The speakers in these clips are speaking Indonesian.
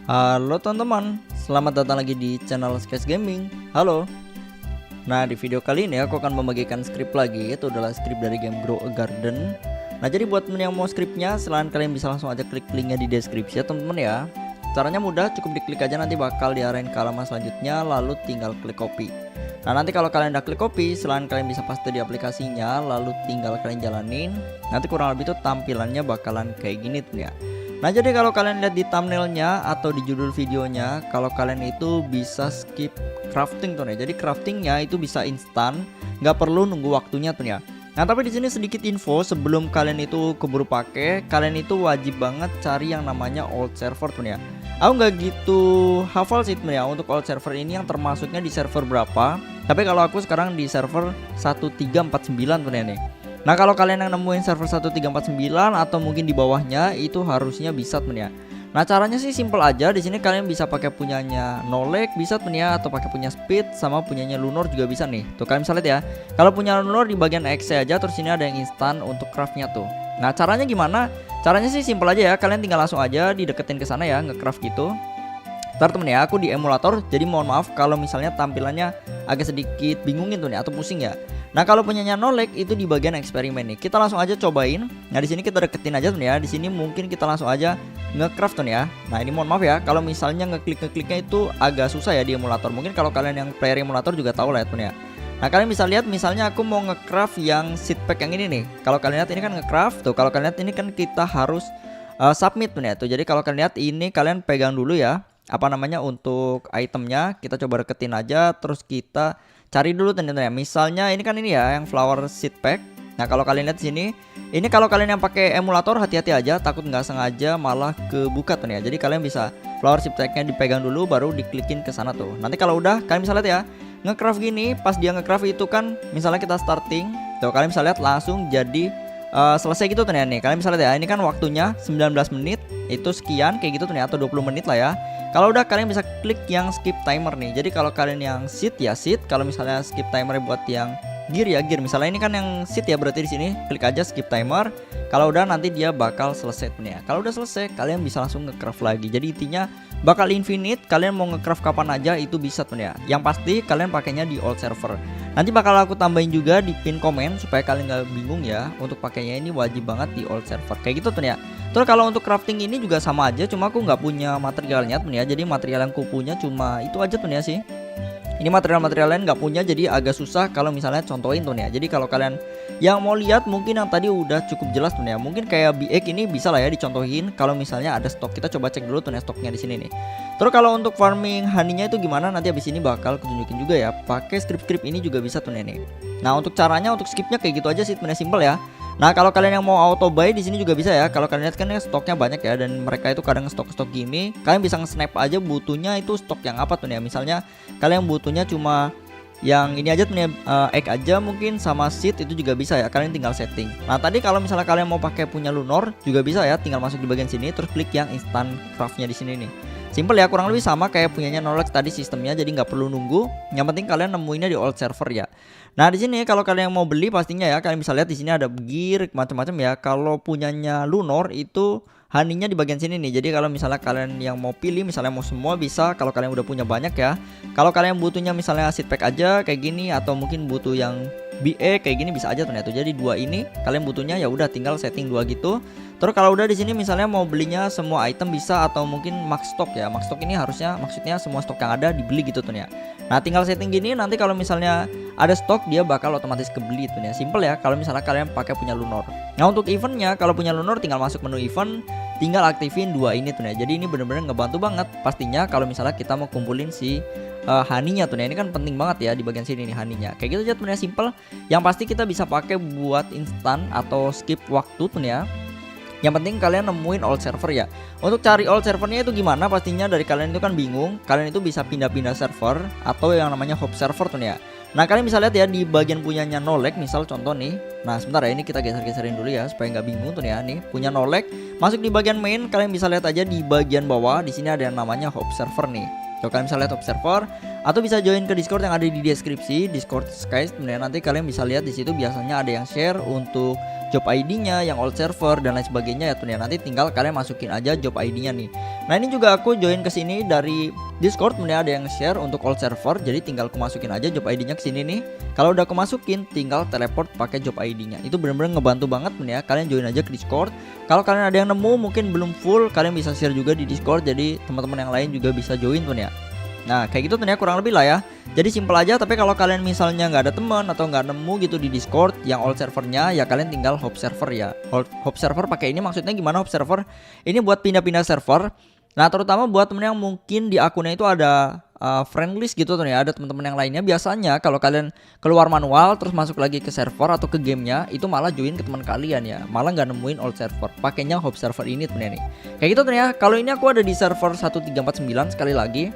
Halo teman-teman, selamat datang lagi di channel Sketch Gaming. Halo. Nah, di video kali ini aku akan membagikan skrip lagi. Itu adalah skrip dari game Grow a Garden. Nah, jadi buat temen yang mau skripnya, selain kalian bisa langsung aja klik linknya di deskripsi ya teman-teman ya. Caranya mudah, cukup diklik aja, nanti bakal diarahin ke halaman selanjutnya, lalu tinggal klik copy. Nah, nanti kalau kalian udah klik copy, selain kalian bisa paste di aplikasinya, lalu tinggal kalian jalanin. Nanti kurang lebih itu tampilannya bakalan kayak gini tuh ya. Nah, jadi kalau kalian lihat di thumbnailnya atau di judul videonya, kalau kalian itu bisa skip crafting tuh ya. Jadi craftingnya itu bisa instan, nggak perlu nunggu waktunya tuh ya. Nah, tapi di sini sedikit info sebelum kalian itu keburu pakai, kalian itu wajib banget cari yang namanya old server tuh ya. Aku nggak gitu hafal sih tuh ya untuk old server ini yang termasuknya di server berapa. Tapi kalau aku sekarang di server 1349 tuh ya nih. Nah, kalau kalian yang nemuin server 1349 atau mungkin di bawahnya itu harusnya bisa tuh ya. Nah, caranya sih simple aja. Di sini kalian bisa pakai punyanya Nolek bisa tuh ya, atau pakai punya Speed sama punyanya Lunor juga bisa nih. Tuh kalian bisa lihat ya. Kalau punya Lunor di bagian exe aja, terus ini ada yang instan untuk craftnya tuh. Nah, caranya gimana? Caranya sih simple aja ya. Kalian tinggal langsung aja dideketin ke sana ya, nge-craft gitu. Ntar temen ya, aku di emulator, jadi mohon maaf kalau misalnya tampilannya agak sedikit bingungin tuh nih atau pusing ya. Nah, kalau punyanya Nolek itu di bagian eksperimen nih. Kita langsung aja cobain. Nah, di sini kita deketin aja tuh ya. Di sini mungkin kita langsung aja nge-craft tuh ya. Nah, ini mohon maaf ya kalau misalnya ngekliknya itu agak susah ya di emulator. Mungkin kalau kalian yang player emulator juga tahu lah ya tuh ya. Nah, kalian bisa lihat misalnya aku mau nge-craft yang seed pack yang ini nih. Kalau kalian lihat ini kan nge-craft tuh. Kalau kalian lihat ini kan kita harus submit tuh ya tuh. Jadi kalau kalian lihat ini kalian pegang dulu ya. Apa namanya untuk itemnya, kita coba deketin aja, terus kita cari dulu ternyata ya. Misalnya ini kan ini ya yang flower seed pack. Nah, kalau kalian lihat di sini, ini kalau kalian yang pakai emulator hati-hati aja, takut nggak sengaja malah kebuka tuh ya. Jadi kalian bisa flower seed packnya dipegang dulu, baru diklikin ke sana tuh. Nanti kalau udah kalian bisa lihat ya, ngecraft gini, pas dia ngecraft itu kan, misalnya kita starting, tuh kalian bisa lihat langsung jadi selesai gitu ternyata nih. Kalian bisa lihat ya, ini kan waktunya 19 menit, itu sekian kayak gitu ternyata, atau 20 menit lah ya. Kalau udah kalian bisa klik yang skip timer nih. Jadi kalau kalian yang seed ya seed, kalau misalnya skip timer buat yang gear ya gear. Misalnya ini kan yang seed ya, berarti di sini klik aja skip timer. Kalau udah nanti dia bakal selesai tuh ya. Kalau udah selesai kalian bisa langsung nge-craft lagi. Jadi intinya bakal infinite, kalian mau nge-craft kapan aja itu bisa tuh ya. Yang pasti kalian pakainya di old server. Nanti bakal aku tambahin juga di pin komen supaya kalian nggak bingung ya. Untuk pakainya ini wajib banget di old server kayak gitu tuh ya. Terus kalau untuk crafting ini juga sama aja, cuma aku nggak punya materialnya tuh ya. Jadi material yang aku punya cuma itu aja tuh ya sih. Ini material-material lain nggak punya, jadi agak susah kalau misalnya contohin tuh ya. Jadi kalau kalian yang mau lihat mungkin yang tadi udah cukup jelas tuh ya. Mungkin kayak BX ini bisa lah ya dicontohin kalau misalnya ada stok. Kita coba cek dulu tuh ya stoknya di sini nih. Terus kalau untuk farming honey-nya itu gimana, nanti habis ini bakal tunjukin juga ya. Pakai script ini juga bisa tuh nih. Nah, untuk caranya untuk skipnya kayak gitu aja sih, sebenarnya simple ya. Nah, kalau kalian yang mau auto buy di sini juga bisa ya. Kalau kalian lihat kan ya, stoknya banyak ya, dan mereka itu kadang stok gini. Kalian bisa nge-snap aja butuhnya itu stok yang apa tuh ya. Misalnya kalian butuhnya cuma yang ini aja tuh ya, egg aja mungkin sama seed itu juga bisa ya. Kalian tinggal setting. Nah, tadi kalau misalnya kalian mau pakai punya Lunor juga bisa ya. Tinggal masuk di bagian sini terus klik yang instant craftnya di sini nih. Simple ya, kurang lebih sama kayak punyanya Nolek tadi sistemnya, jadi nggak perlu nunggu. Yang penting kalian nemuinnya di old server ya. Nah, di sini kalau kalian mau beli pastinya ya kalian bisa lihat di sini ada gear macam-macam ya. Kalau punyanya Lunor itu honey-nya di bagian sini nih. Jadi kalau misalnya kalian yang mau pilih, misalnya mau semua bisa. Kalau kalian udah punya banyak ya. Kalau kalian butuhnya misalnya seed pack aja kayak gini, atau mungkin butuh yang BE kayak gini bisa aja ternyata. Jadi dua ini kalian butuhnya ya udah tinggal setting dua gitu. Terus kalau udah di sini misalnya mau belinya semua item bisa, atau mungkin max stock ya. Max stock ini harusnya maksudnya semua stok yang ada dibeli gitu tuh ya. Nah, tinggal setting gini, nanti kalau misalnya ada stok dia bakal otomatis kebeli tuh ya. Simple ya kalau misalnya kalian pakai punya Lunor. Nah, untuk eventnya kalau punya Lunor tinggal masuk menu event, tinggal aktifin dua ini tuh ya. Jadi ini bener-bener ngebantu banget pastinya kalau misalnya kita mau kumpulin si honey-nya tuh ya. Ini kan penting banget ya di bagian sini nih honey-nya. Kayak gitu aja tuh ya, simple. Yang pasti kita bisa pakai buat instan atau skip waktu tuh ya. Yang penting kalian nemuin old server ya. Untuk cari old servernya itu gimana, pastinya dari kalian itu kan bingung. Kalian itu bisa pindah-pindah server atau yang namanya hop server tuh ya. Nah, kalian bisa lihat ya di bagian punyanya Nolek, misal contoh nih. Nah, sebentar ya, ini kita geser-geserin dulu ya supaya nggak bingung tuh ya. Nih punya Nolek, masuk di bagian main, kalian bisa lihat aja di bagian bawah di sini ada yang namanya hop server nih. Tuh, kalian bisa lihat hop server atau bisa join ke Discord yang ada di deskripsi, Discord Skies. Kemudian nanti kalian bisa lihat di situ biasanya ada yang share untuk job ID-nya, yang old server dan lain sebagainya ya tuh ya. Nanti tinggal kalian masukin aja job ID-nya nih. Nah ini juga aku join ke sini dari Discord, ada yang share untuk old server, jadi tinggal aku masukin aja job ID-nya ke sini nih. Kalau udah aku masukin, tinggal teleport pakai job ID-nya. Itu bener-bener ngebantu banget ya. Kalian join aja ke Discord. Kalau kalian ada yang nemu mungkin belum full, kalian bisa share juga di Discord, jadi teman-teman yang lain juga bisa join tuh ya. Nah kayak gitu ternyata kurang lebih lah ya. Jadi simpel aja. Tapi kalau kalian misalnya nggak ada teman atau nggak nemu gitu di Discord yang old servernya, ya kalian tinggal hop server ya. Hop server pakai ini maksudnya gimana hop server? Ini buat pindah-pindah server. Nah terutama buat temen yang mungkin di akunnya itu ada friend list gitu tuh ya, ada teman-teman yang lainnya. Biasanya kalau kalian keluar manual terus masuk lagi ke server atau ke gamenya, itu malah join ke teman kalian ya, malah nggak nemuin old server. Pakainya hop server ini tuh nih. Kayak gitu tuh ya. Kalau ini aku ada di server 1349 sekali lagi.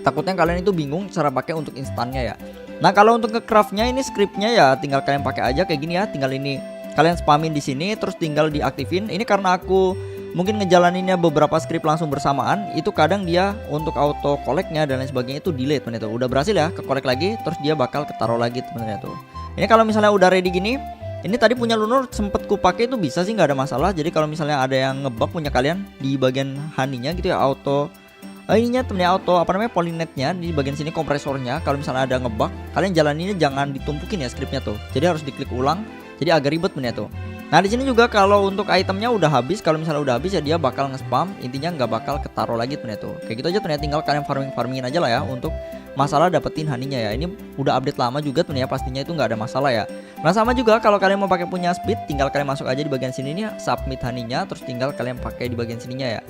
Takutnya kalian itu bingung cara pakai untuk instannya ya. Nah kalau untuk nge-craftnya ini scriptnya ya tinggal kalian pakai aja kayak gini ya. Tinggal ini kalian spamin di sini terus tinggal diaktifin. Ini karena aku mungkin ngejalaninnya beberapa script langsung bersamaan, itu kadang dia untuk auto collect-nya dan lain sebagainya itu delay teman itu. Udah berhasil ya ke collect lagi, terus dia bakal ketaruh lagi teman-teman tuh. Ini kalau misalnya udah ready gini, ini tadi punya Lunor sempet ku pakai itu bisa sih nggak ada masalah. Jadi kalau misalnya ada yang ngebug punya kalian di bagian honey-nya gitu ya, auto ininya temennya auto pollinate-nya di bagian sini kompresornya. Kalau misalnya ada ngebug, kalian jalaninnya jangan ditumpukin ya scriptnya tuh. Jadi harus diklik ulang. Jadi agak ribet temennya tuh. Nah di sini juga kalau untuk itemnya udah habis, kalau misalnya udah habis ya dia bakal nge-spam. Intinya nggak bakal ketaruh lagi temennya tuh. Kayak gitu aja temennya, tinggal kalian farmingin aja lah ya untuk masalah dapetin honey-nya ya. Ini udah update lama juga tuh ya, pastinya itu nggak ada masalah ya. Nah sama juga kalau kalian mau pakai punya speed, tinggal kalian masuk aja di bagian sini nih, submit honey-nya, terus tinggal kalian pakai di bagian sininya ya.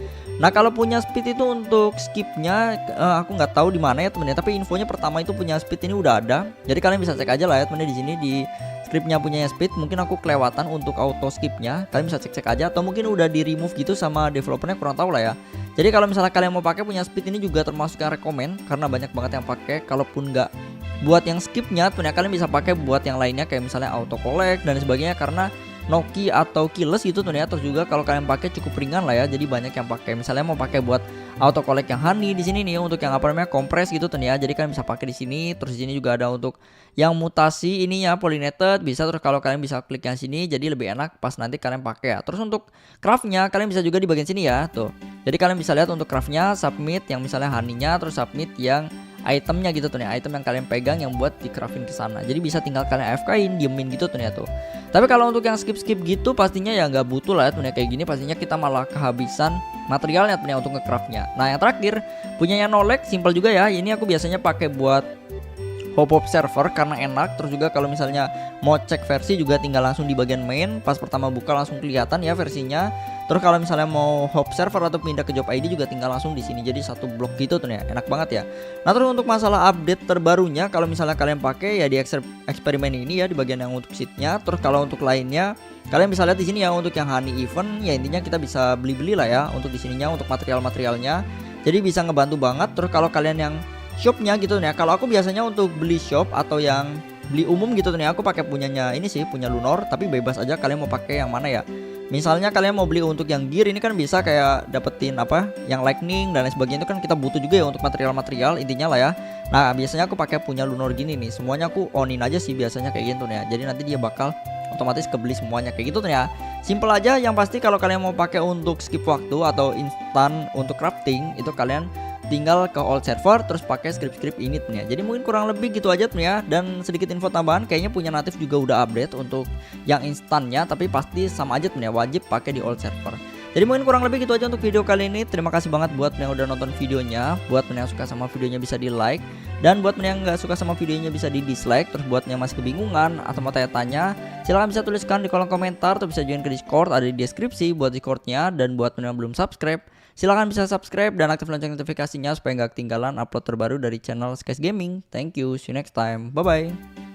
Nah kalau punya speed itu untuk skipnya aku nggak tahu di mana ya temen ya, tapi infonya pertama itu punya speed ini udah ada. Jadi kalian bisa cek aja lah ya temen di sini di scriptnya punya speed. Mungkin aku kelewatan untuk auto skipnya, kalian bisa cek-cek aja atau mungkin udah di remove gitu sama developernya, kurang tahu lah ya. Jadi kalau misalnya kalian mau pakai punya speed ini juga termasuk yang rekomend karena banyak banget yang pakai. Kalaupun nggak buat yang skipnya punya kalian bisa pakai buat yang lainnya kayak misalnya auto collect dan sebagainya, karena Noki atau keyless gitu tuh ya. Terus juga kalau kalian pakai cukup ringan lah ya, jadi banyak yang pakai. Misalnya mau pakai buat auto collect yang honey di sini nih untuk yang kompres gitu tuh ya. Jadi kalian bisa pakai di sini. Terus di sini juga ada untuk yang mutasi ini ya, pollinated bisa. Terus kalau kalian bisa klik yang sini jadi lebih enak pas nanti kalian pakai ya. Terus untuk craftnya kalian bisa juga di bagian sini ya tuh. Jadi kalian bisa lihat untuk craftnya, submit yang misalnya honey-nya, terus submit yang itemnya gitu tuh nih, item yang kalian pegang yang buat di crafting ke sana. Jadi bisa tinggal kalian AFK-in, diemin gitu tuh nih tuh. Tapi kalau untuk yang skip-skip gitu pastinya ya nggak butuh lah ya tuh nih, kayak gini pastinya kita malah kehabisan materialnya tuh nih untuk nge-craftnya. Nah yang terakhir punyanya Nolek, simple juga ya. Ini aku biasanya pakai buat hop server karena enak. Terus juga kalau misalnya mau cek versi juga tinggal langsung di bagian main, pas pertama buka langsung kelihatan ya versinya. Terus kalau misalnya mau hop server atau pindah ke job ID juga tinggal langsung di sini, jadi satu blok gitu tuh ya, enak banget ya. Nah terus untuk masalah update terbarunya, kalau misalnya kalian pakai ya di eksperimen ini ya di bagian yang untuk sheetnya. Terus kalau untuk lainnya kalian bisa lihat di sini ya untuk yang honey event ya, intinya kita bisa beli-beli lah ya untuk di sininya untuk material-materialnya. Jadi bisa ngebantu banget. Terus kalau kalian yang shopnya gitu nih, kalau aku biasanya untuk beli shop atau yang beli umum gitu nih, aku pakai punyanya ini sih, punya Lunor. Tapi bebas aja kalian mau pakai yang mana ya. Misalnya kalian mau beli untuk yang gear ini kan bisa kayak dapetin apa yang lightning dan lain sebagainya, itu kan kita butuh juga ya untuk material-material intinya lah ya. Nah biasanya aku pakai punya Lunor gini nih, semuanya aku onin aja sih biasanya kayak gitu nih ya. Jadi nanti dia bakal otomatis kebeli semuanya kayak gitu tuh ya. Simple aja. Yang pasti kalau kalian mau pakai untuk skip waktu atau instan untuk crafting, itu kalian tinggal ke old server terus pakai script ini tuh ya. Jadi mungkin kurang lebih gitu aja tuh ya. Dan sedikit info tambahan, kayaknya punya natif juga udah update untuk yang instannya, tapi pasti sama aja tuh ya, wajib pakai di old server. Jadi mungkin kurang lebih gitu aja untuk video kali ini. Terima kasih banget buat yang udah nonton videonya. Buat yang suka sama videonya bisa di like, dan buat yang nggak suka sama videonya bisa di dislike. Terus buat yang masih kebingungan atau mau tanya-tanya, silahkan bisa tuliskan di kolom komentar atau bisa join ke Discord, ada di deskripsi buat Discordnya. Dan buat yang belum subscribe, silahkan bisa subscribe dan aktif lonceng notifikasinya supaya nggak ketinggalan upload terbaru dari channel Skies Gaming. Thank you, see you next time, bye bye.